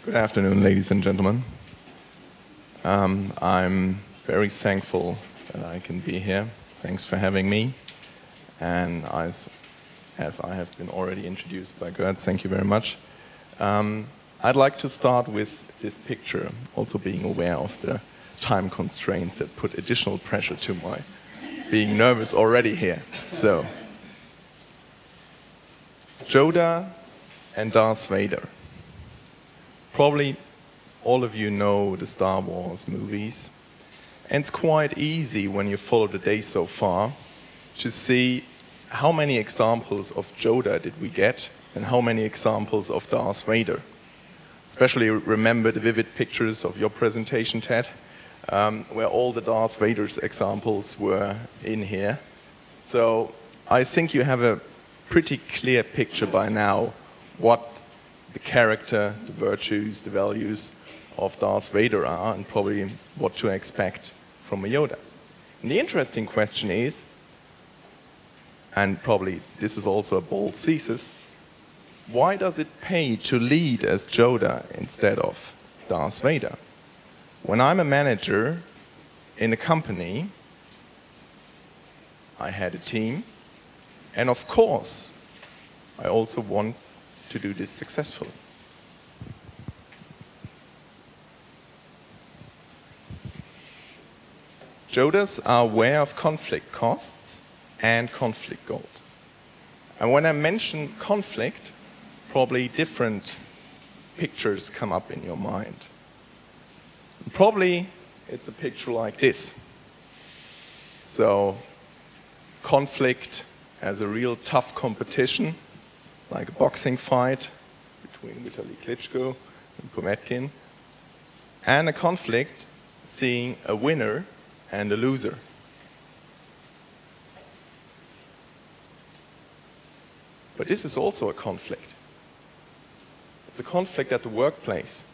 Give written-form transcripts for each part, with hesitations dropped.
Good afternoon, ladies and gentlemen. I'm very thankful that I can be here. Thanks for having me. And as I have been already introduced by Gerd, thank you very much. I'd like to start with this picture, also being aware of the time constraints that put additional pressure to my being nervous already here. So, Yoda and Darth Vader. Probably all of you know the Star Wars movies, and it's quite easy when you follow the day so far to see how many examples of Yoda did we get and how many examples of Darth Vader. Especially remember the vivid pictures of your presentation, Ted, where all the Darth Vader's examples were in here. So I think you have a pretty clear picture by now what the character, the virtues, the values of Darth Vader are, and probably what to expect from a Yoda. And the interesting question is, and probably this is also a bold thesis, why does it pay to lead as Yoda instead of Darth Vader? When I'm a manager in a company, I had a team, and of course, I also want to do this successfully. Yodas are aware of conflict costs and conflict goals. And when I mention conflict, probably different pictures come up in your mind. Probably it's a picture like this. So, conflict as a real tough competition, like a boxing fight between Vitaly Klitschko and Povetkin, and a conflict seeing a winner and a loser. But this is also a conflict. It's a conflict at the workplace.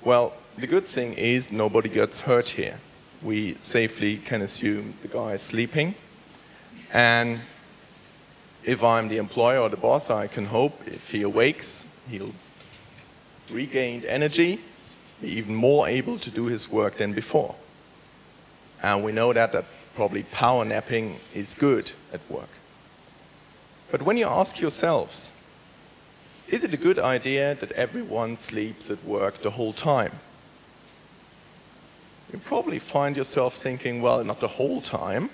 Well, the good thing is nobody gets hurt here. We safely can assume the guy is sleeping, and if I'm the employer or the boss, I can hope if he awakes, he'll regain energy, be even more able to do his work than before. And we know that probably power napping is good at work. But when you ask yourselves, is it a good idea that everyone sleeps at work the whole time? You probably find yourself thinking, well, not the whole time,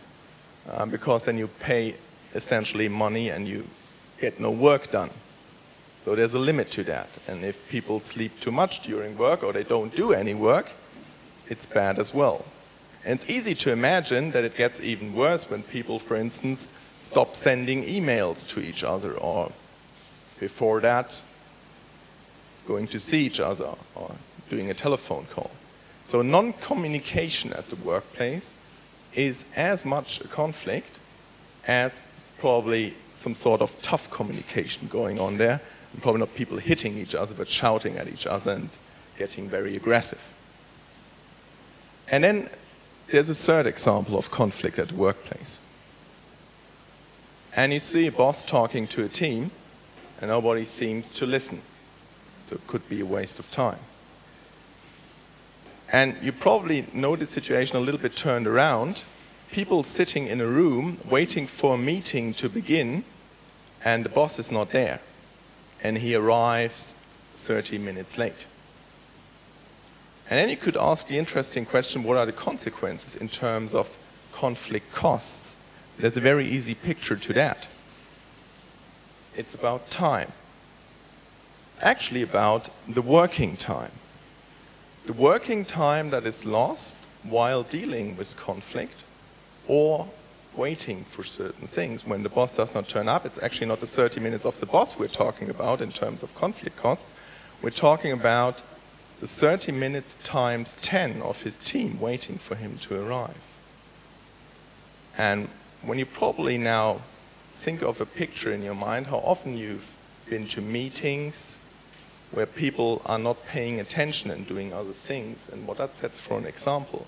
because then you pay essentially money and you get no work done. So there's a limit to that. And if people sleep too much during work or they don't do any work, it's bad as well. And it's easy to imagine that it gets even worse when people, for instance, stop sending emails to each other, or before that, going to see each other or doing a telephone call. So non-communication at the workplace is as much a conflict as probably some sort of tough communication going on there, and probably not people hitting each other, but shouting at each other and getting very aggressive. And then there's a third example of conflict at the workplace. And you see a boss talking to a team, and nobody seems to listen. So it could be a waste of time. And you probably know the situation a little bit turned around. People sitting in a room waiting for a meeting to begin, and the boss is not there. And he arrives 30 minutes late. And then you could ask the interesting question, what are the consequences in terms of conflict costs? There's a very easy picture to that. It's about time. It's actually about the working time. The working time that is lost while dealing with conflict or waiting for certain things. When the boss does not turn up, it's actually not the 30 minutes of the boss we're talking about in terms of conflict costs. We're talking about the 30 minutes times 10 of his team waiting for him to arrive. And when you probably now think of a picture in your mind, how often you've been to meetings where people are not paying attention and doing other things, and what that sets for an example.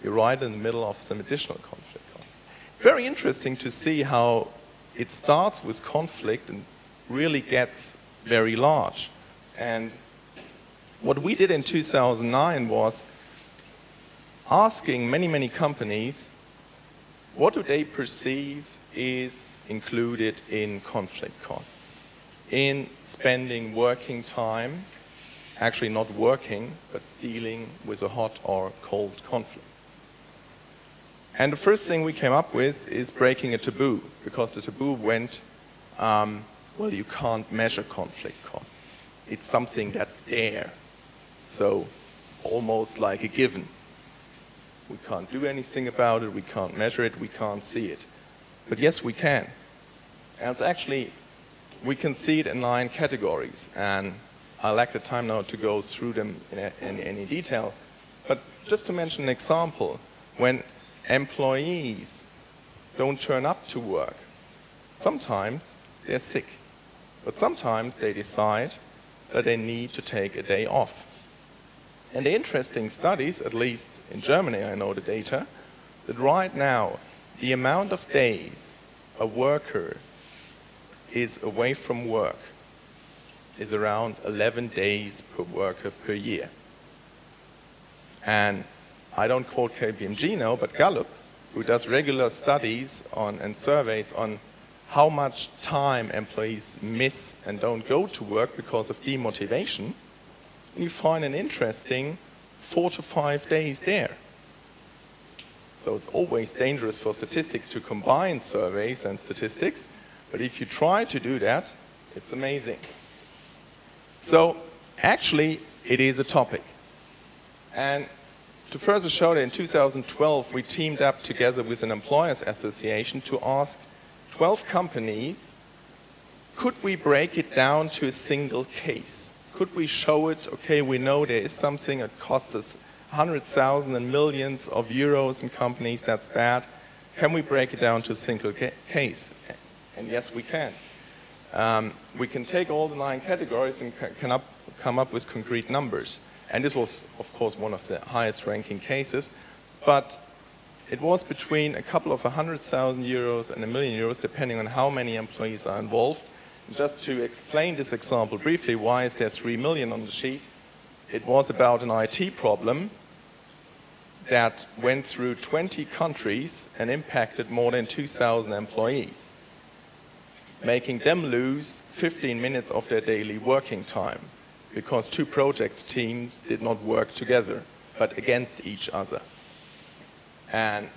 You're right in the middle of some additional conflict costs. It's very interesting to see how it starts with conflict and really gets very large. And what we did in 2009 was asking many, many companies, what do they perceive is included in conflict costs, in spending working time, actually not working, but dealing with a hot or cold conflict. And the first thing we came up with is breaking a taboo, because the taboo went, well, you can't measure conflict costs. It's something that's there. So almost like a given. We can't do anything about it, we can't measure it, we can't see it. But yes, we can. And it's actually, we can see it in 9 categories. And I lack the time now to go through them in any detail. But just to mention an example, when employees don't turn up to work, sometimes they're sick. But sometimes they decide that they need to take a day off. And the interesting studies, at least in Germany I know the data, that right now the amount of days a worker is away from work is around 11 days per worker per year. And I don't quote KPMG now, but Gallup, who does regular studies on and surveys on how much time employees miss and don't go to work because of demotivation, and you find an interesting 4 to 5 days there. So it's always dangerous for statistics to combine surveys and statistics, but if you try to do that, it's amazing. So actually, it is a topic. And to further show that, in 2012, we teamed up together with an employers association to ask 12 companies, could we break it down to a single case? Could we show it, okay, we know there is something that costs us hundreds, thousands, and millions of euros in companies, that's bad. Can we break it down to a single case? And yes, we can. We can take all the 9 categories and come up with concrete numbers. And this was, of course, one of the highest ranking cases. But it was between a couple of 100,000 euros and €1 million, depending on how many employees are involved. Just to explain this example briefly, why is there 3 million on the sheet? It was about an IT problem that went through 20 countries and impacted more than 2,000 employees, making them lose 15 minutes of their daily working time because 2 project teams did not work together, but against each other. And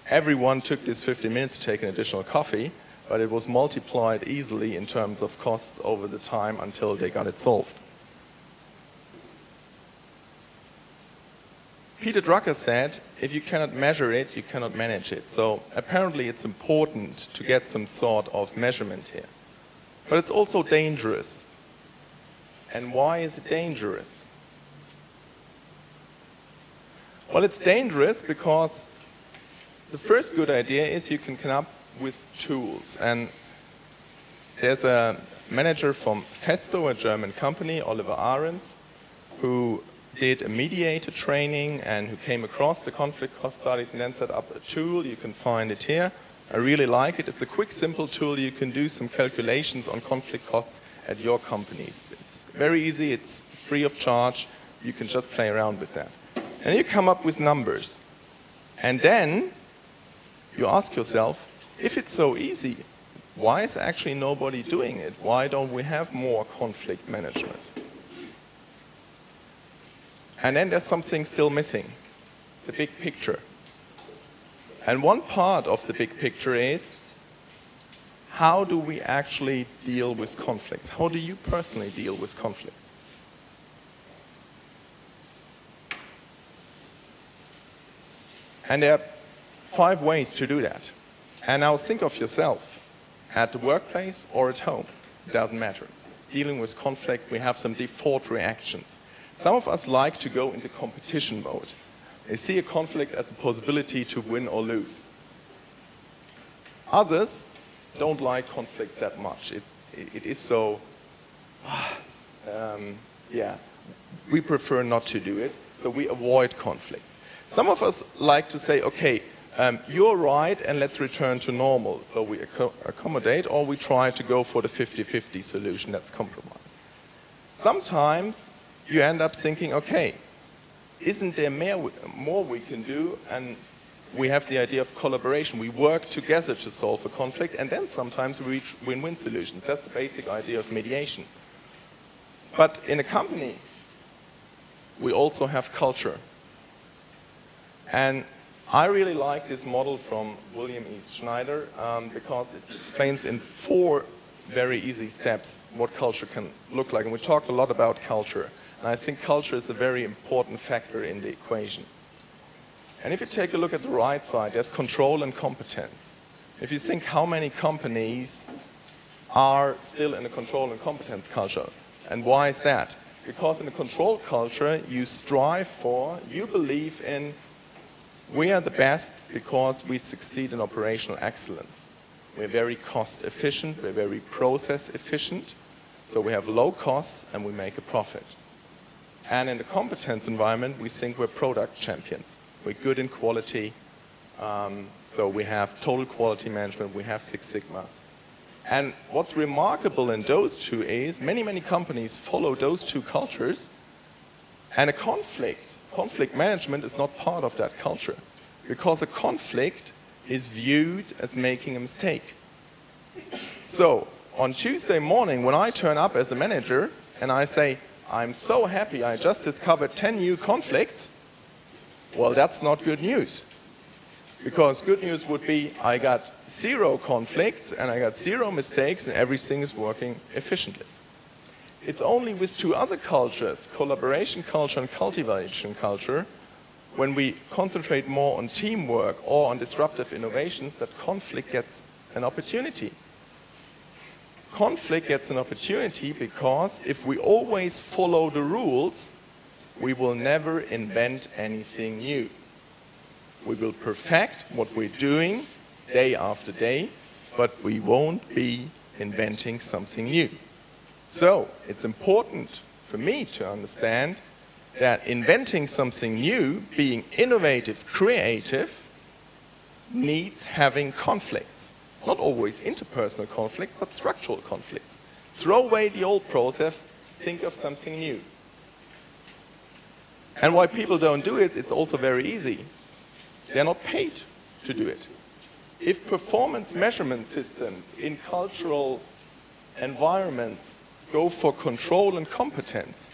everyone took this 15 minutes to take an additional coffee, but it was multiplied easily in terms of costs over the time until they got it solved. Peter Drucker said, if you cannot measure it, you cannot manage it. So apparently it's important to get some sort of measurement here. But it's also dangerous. And why is it dangerous? Well, it's dangerous because the first good idea is you can come up with tools. And there's a manager from Festo, a German company, Oliver Ahrens, who did a mediator training and who came across the conflict cost studies and then set up a tool. You can find it here. I really like it. It's a quick, simple tool. You can do some calculations on conflict costs at your companies. It's very easy. It's free of charge. You can just play around with that. And you come up with numbers. And then you ask yourself, if it's so easy, why is actually nobody doing it? Why don't we have more conflict management? And then there's something still missing, the big picture. And one part of the big picture is, how do we actually deal with conflicts? How do you personally deal with conflicts? And there are 5 ways to do that. And now think of yourself at the workplace or at home. It doesn't matter. Dealing with conflict, we have some default reactions. Some of us like to go into competition mode. They see a conflict as a possibility to win or lose. Others don't like conflicts that much. It is so, yeah, we prefer not to do it, so we avoid conflicts. Some of us like to say, okay, you're right and let's return to normal. So we accommodate, or we try to go for the 50-50 solution, that's compromise. Sometimes you end up thinking, okay, isn't there more we can do? And we have the idea of collaboration. We work together to solve a conflict, and then sometimes we reach win-win solutions. That's the basic idea of mediation. But in a company, we also have culture. And I really like this model from William E. Schneider because it explains in 4 very easy steps what culture can look like. And we talked a lot about culture. And I think culture is a very important factor in the equation. And if you take a look at the right side, there's control and competence. If you think how many companies are still in a control and competence culture, and why is that? Because in a control culture, you strive for, you believe in, we are the best because we succeed in operational excellence. We're very cost efficient, we're very process efficient, so we have low costs and we make a profit. And in the competence environment, we think we're product champions. We're good in quality, so we have total quality management, we have Six Sigma. And what's remarkable in those two is many companies follow those two cultures, and a conflict management is not part of that culture, because a conflict is viewed as making a mistake. So on Tuesday morning, when I turn up as a manager and I say, I'm so happy I just discovered 10 new conflicts, well, that's not good news. Because good news would be I got 0 conflicts and I got 0 mistakes and everything is working efficiently. It's only with 2 other cultures, collaboration culture and cultivation culture, when we concentrate more on teamwork or on disruptive innovations, that conflict gets an opportunity. Conflict gets an opportunity because if we always follow the rules, we will never invent anything new. We will perfect what we're doing day after day, but we won't be inventing something new. So it's important for me to understand that inventing something new, being innovative, creative, needs having conflicts. Not always interpersonal conflicts, but structural conflicts. Throw away the old process, think of something new. And why people don't do it, it's also very easy. They're not paid to do it. If performance measurement systems in cultural environments go for control and competence,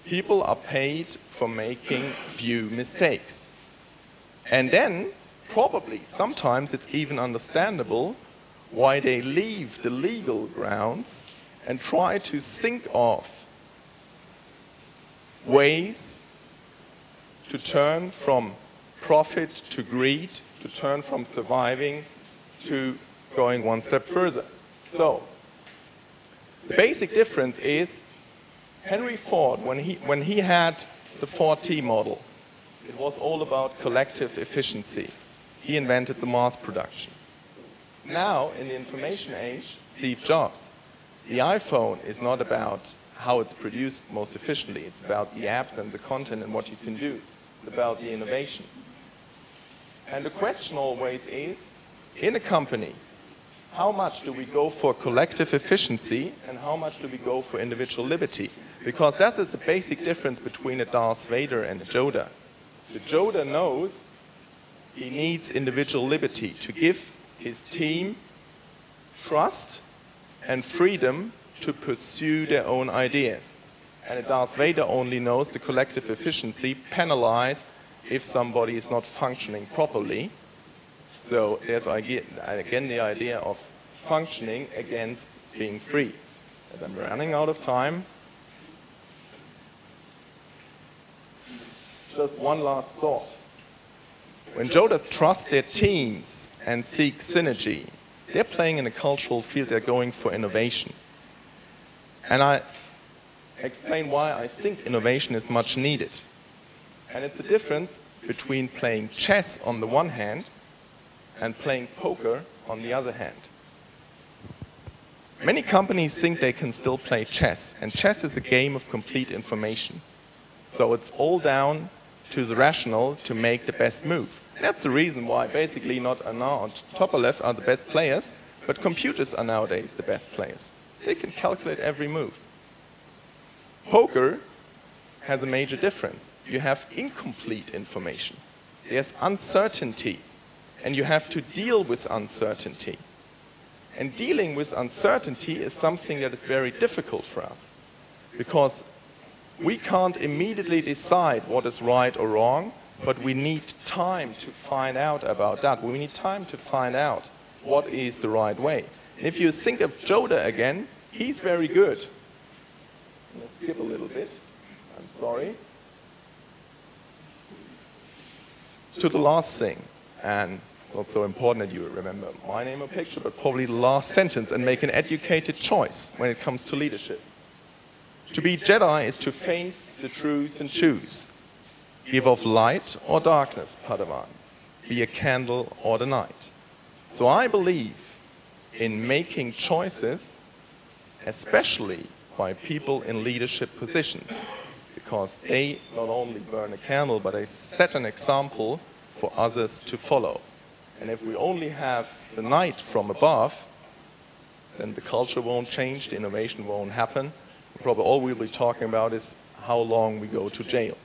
people are paid for making few mistakes. And then, probably, sometimes it's even understandable why they leave the legal grounds and try to think of ways to turn from profit to greed, to turn from surviving to going one step further. So, the basic difference is Henry Ford, when he had the 4T model, it was all about collective efficiency. He invented the mass production. Now, in the information age, Steve Jobs, the iPhone is not about how it's produced most efficiently. It's about the apps and the content and what you can do. It's about the innovation. And the question always is, in a company, how much do we go for collective efficiency and how much do we go for individual liberty? Because that is the basic difference between a Darth Vader and a Yoda. The Yoda knows he needs individual liberty to give his team trust and freedom to pursue their own ideas. And a Darth Vader only knows the collective efficiency penalized if somebody is not functioning properly. So there's again the idea of functioning against being free. And I'm running out of time. Just one last thought. When Yodas trust their teams and seek synergy, they're playing in a cultural field, they're going for innovation. And I explain why I think innovation is much needed. And it's the difference between playing chess on the one hand and playing poker on the other hand. Many companies think they can still play chess, and chess is a game of complete information. So it's all down to the rational to make the best move. That's the reason why basically not Anna or Topalev are the best players, but computers are nowadays the best players. They can calculate every move. Poker has a major difference. You have incomplete information. There's uncertainty, and you have to deal with uncertainty. And dealing with uncertainty is something that is very difficult for us, because we can't immediately decide what is right or wrong, but we need time to find out about that. We need time to find out what is the right way. And if you think of Yoda again, he's very good. Let's skip a little bit. I'm sorry. To the last thing, and it's not so important that you remember my name or picture, but probably the last sentence, and make an educated choice when it comes to leadership. To be Jedi is to face the truth and choose. Give of light or darkness, Padawan. Be a candle or the night. So I believe in making choices, especially by people in leadership positions, because they not only burn a candle, but they set an example for others to follow. And if we only have the night from above, then the culture won't change, the innovation won't happen. Probably all we'll be talking about is how long we go to jail.